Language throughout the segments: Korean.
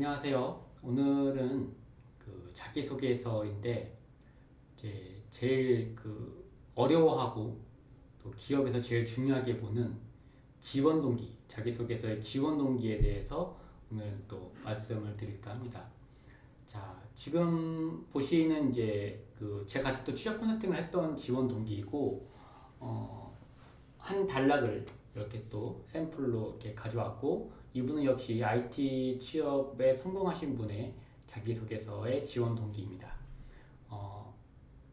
안녕하세요. 오늘은 자기소개서인데 이제 제일 어려워하고 또 기업에서 제일 중요하게 보는 지원 동기, 자기소개서의 지원 동기에 대해서 오늘 또 말씀을 드릴까 합니다. 자, 지금 보시는 이제 제가 같이 또 취업 컨설팅을 했던 지원 동기이고 한 단락을 이렇게 또 샘플로 이렇게 가져왔고, 이분은 역시 IT 취업에 성공하신 분의 자기소개서의 지원 동기입니다.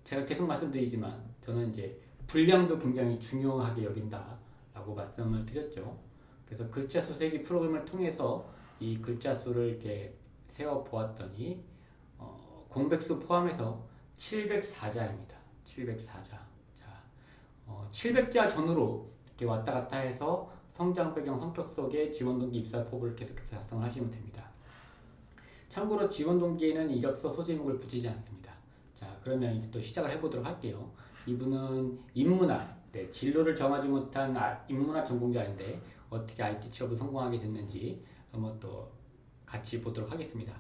제가 계속 말씀드리지만 저는 이제 분량도 굉장히 중요하게 여긴다라고 말씀을 드렸죠. 그래서 글자 수 세기 프로그램을 통해서 이 글자 수를 이렇게 세워 보았더니 공백수 포함해서 704자입니다. 704자. 자, 700자 전후로 이렇게 왔다 갔다 해서 성장 배경 성격 속의 지원 동기 입사 포부를 계속해서 작성을 하시면 됩니다. 참고로 지원 동기에는 이력서 소제목을 붙이지 않습니다. 자, 그러면 이제 또 시작을 해보도록 할게요. 이분은 인문학, 진로를 정하지 못한 인문학 전공자인데 어떻게 IT 취업을 성공하게 됐는지 한번 또 같이 보도록 하겠습니다.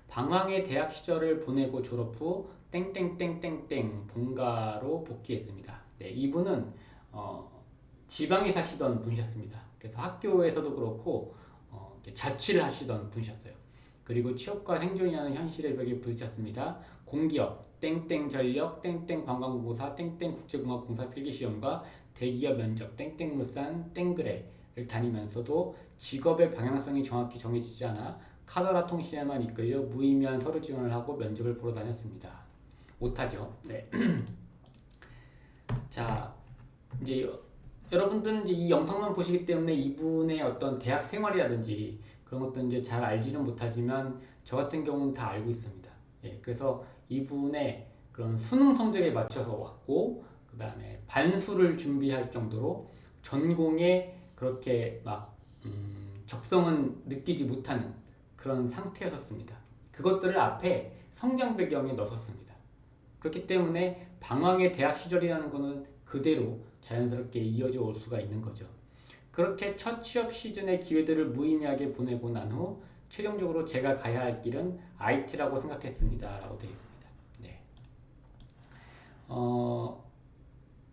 방황의 대학 시절을 보내고 졸업 후 땡땡땡땡땡 본가로 복귀했습니다. 이분은 지방에 사시던 분이셨습니다. 그래서 학교에서도 그렇고 자취를 하시던 분이셨어요. 그리고 취업과 생존이라는 현실의 벽에 부딪혔습니다. 공기업, 땡땡 전력, 땡땡 관광공사, 땡땡 국제공학공사 필기시험과 대기업 면접, 땡땡 물산, 땡그레를 다니면서도 직업의 방향성이 정확히 정해지지 않아 카더라 통신에만 이끌려 무의미한 서류 지원을 하고 면접을 보러 다녔습니다. 못하죠. 네. 자, 이제 여러분들은 이제 이 영상만 보시기 때문에 이분의 어떤 대학 생활이라든지 그런 것도 이제 잘 알지는 못하지만 저 같은 경우는 다 알고 있습니다. 그래서 이분의 그런 수능 성적에 맞춰서 왔고, 그 다음에 반수를 준비할 정도로 전공에 그렇게 막 적성은 느끼지 못하는 그런 상태였었습니다. 그것들을 앞에 성장 배경에 넣었습니다. 그렇기 때문에 방황의 대학 시절이라는 것은 그대로 자연스럽게 이어져 올 수가 있는 거죠. 그렇게 첫 취업 시즌의 기회들을 무의미하게 보내고 난 후 최종적으로 제가 가야 할 길은 IT라고 생각했습니다. 라고 되어 있습니다. 네.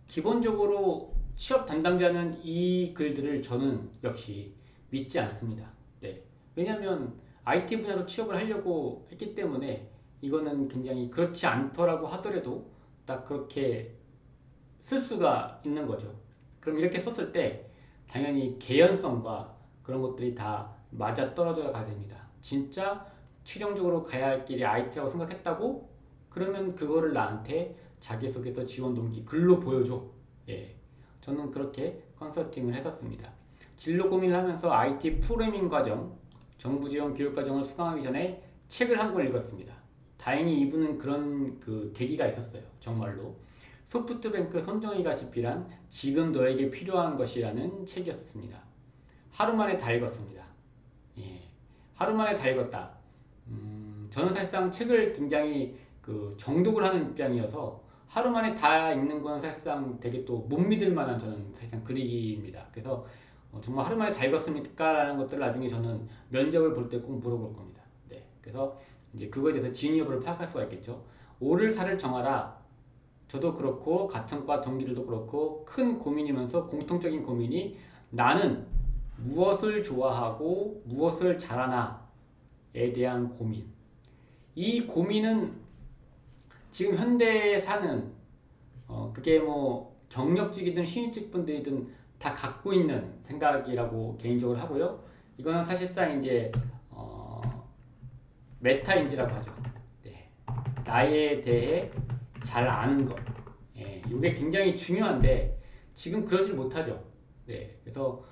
기본적으로 취업 담당자는 이 글들을 저는 역시 믿지 않습니다. 네. 왜냐하면 IT 분야로 취업을 하려고 했기 때문에 이거는 굉장히 그렇지 않더라고 하더라도 딱 그렇게 쓸 수가 있는 거죠. 그럼 이렇게 썼을 때 당연히 개연성과 그런 것들이 다 맞아 떨어져 가야 됩니다. 진짜 최종적으로 가야 할 길이 IT라고 생각했다고? 그러면 그거를 나한테 자기소개서 지원 동기 글로 보여줘. 저는 그렇게 컨설팅을 했었습니다. 진로 고민을 하면서 IT 프로그래밍 과정, 정부 지원 교육 과정을 수강하기 전에 책을 한 권 읽었습니다. 다행히 이분은 그런 계기가 있었어요. 정말로. 소프트뱅크 손정희가 집필한 지금 너에게 필요한 것이라는 책이었습니다. 하루 만에 다 읽었습니다. 하루 만에 다 읽었다. 저는 사실상 책을 굉장히 정독을 하는 입장이어서 하루 만에 다 읽는 건 사실상 되게 또 못 믿을 만한 저는 사실상 글이입니다. 그래서 정말 하루 만에 다 읽었습니까? 라는 것들을 나중에 저는 면접을 볼 때 꼭 물어볼 겁니다. 그래서 이제 그거에 대해서 진위 여부를 파악할 수가 있겠죠. 오를 사를 정하라. 저도 그렇고 같은 과 동기들도 그렇고 큰 고민이면서 공통적인 고민이 나는 무엇을 좋아하고 무엇을 잘하나에 대한 고민. 이 고민은 지금 현대에 사는 그게 뭐 경력직이든 신입직 분들이든 다 갖고 있는 생각이라고 개인적으로 하고요. 이거는 사실상 이제 메타인지라고 하죠. 나에 대해 잘 아는 것. 이게 굉장히 중요한데 지금 그러질 못하죠. 그래서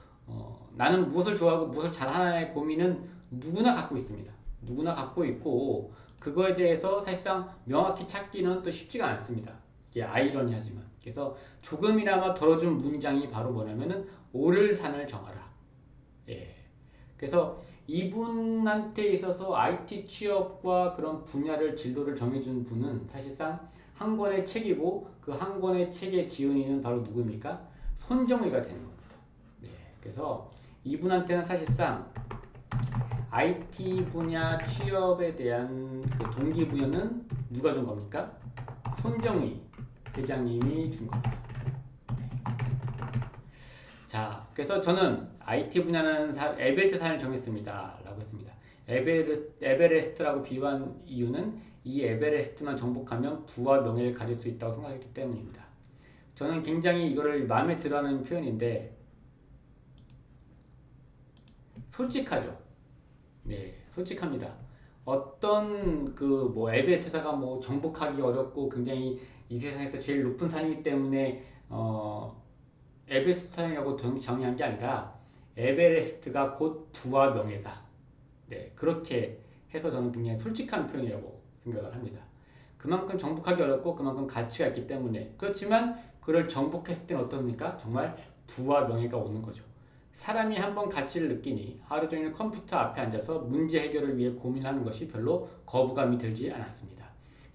나는 무엇을 좋아하고 무엇을 잘하나의 고민은 누구나 갖고 있습니다. 누구나 갖고 있고 그거에 대해서 사실상 명확히 찾기는 또 쉽지가 않습니다. 이게 아이러니하지만. 그래서 조금이나마 덜어준 문장이 바로 뭐냐면은 오를 산을 정하라. 그래서 이분한테 있어서 IT 취업과 그런 분야를 진로를 정해준 분은 사실상 한 권의 책이고 그 한 권의 책의 지은이는 바로 누구입니까? 손정희가 되는 겁니다. 그래서 이분한테는 사실상 IT 분야 취업에 대한 그 동기부여는 누가 준 겁니까? 손정희 회장님이 준 겁니다. 자, 그래서 저는 IT 분야는 에베레스트 산을 정했습니다. 라고 했습니다. 에베레스트라고 비유한 이유는 이 에베레스트만 정복하면 부와 명예를 가질 수 있다고 생각했기 때문입니다. 저는 굉장히 이거를 마음에 들어하는 표현인데 솔직하죠. 네, 솔직합니다. 어떤 그 뭐 에베레스트가 뭐 정복하기 어렵고 굉장히 이 세상에서 제일 높은 산이기 때문에 에베레스트 산이라고 정의한 게 아니라 에베레스트가 곧 부와 명예다. 네, 그렇게 해서 저는 굉장히 솔직한 표현이라고 생각을 합니다. 그만큼 정복하기 어렵고 그만큼 가치가 있기 때문에 그렇지만 그걸 정복했을 때는 어떻습니까? 정말 부와 명예가 오는 거죠. 사람이 한번 가치를 느끼니 하루 종일 컴퓨터 앞에 앉아서 문제 해결을 위해 고민하는 것이 별로 거부감이 들지 않았습니다.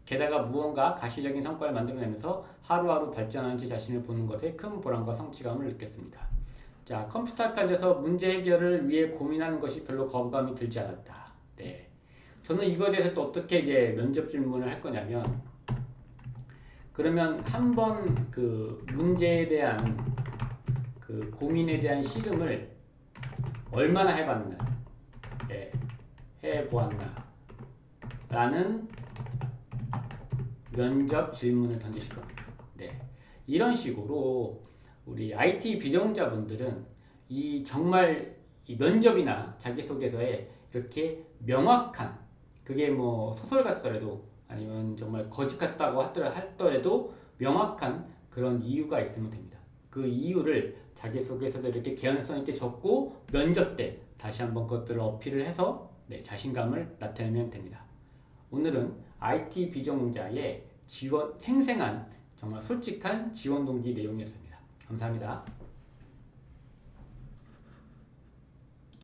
게다가 무언가 가시적인 성과를 만들어내면서 하루하루 발전하는 제 자신을 보는 것에 큰 보람과 성취감을 느꼈습니다. 자, 컴퓨터 앞에 앉아서 문제 해결을 위해 고민하는 것이 별로 거부감이 들지 않았다. 네. 저는 이거에 대해서 또 어떻게 이제 면접 질문을 할 거냐면, 그러면 한번 그 문제에 대한 그 고민에 대한 씨름을 얼마나 해봤나, 네, 해보았나 라는 면접 질문을 던지실 겁니다. 네. 이런 식으로 우리 IT 비전공자분들은 이 정말 이 면접이나 자기소개서에 이렇게 명확한, 그게 뭐 소설 같더라도 아니면 정말 거짓 같다고 하더라도 명확한 그런 이유가 있으면 됩니다. 그 이유를 자기소개서도 이렇게 개연성 있게 적고 면접 때 다시 한번 그것들을 어필을 해서 네, 자신감을 나타내면 됩니다. 오늘은 IT 비전공자의 생생한 정말 솔직한 지원 동기 내용이었습니다. 감사합니다.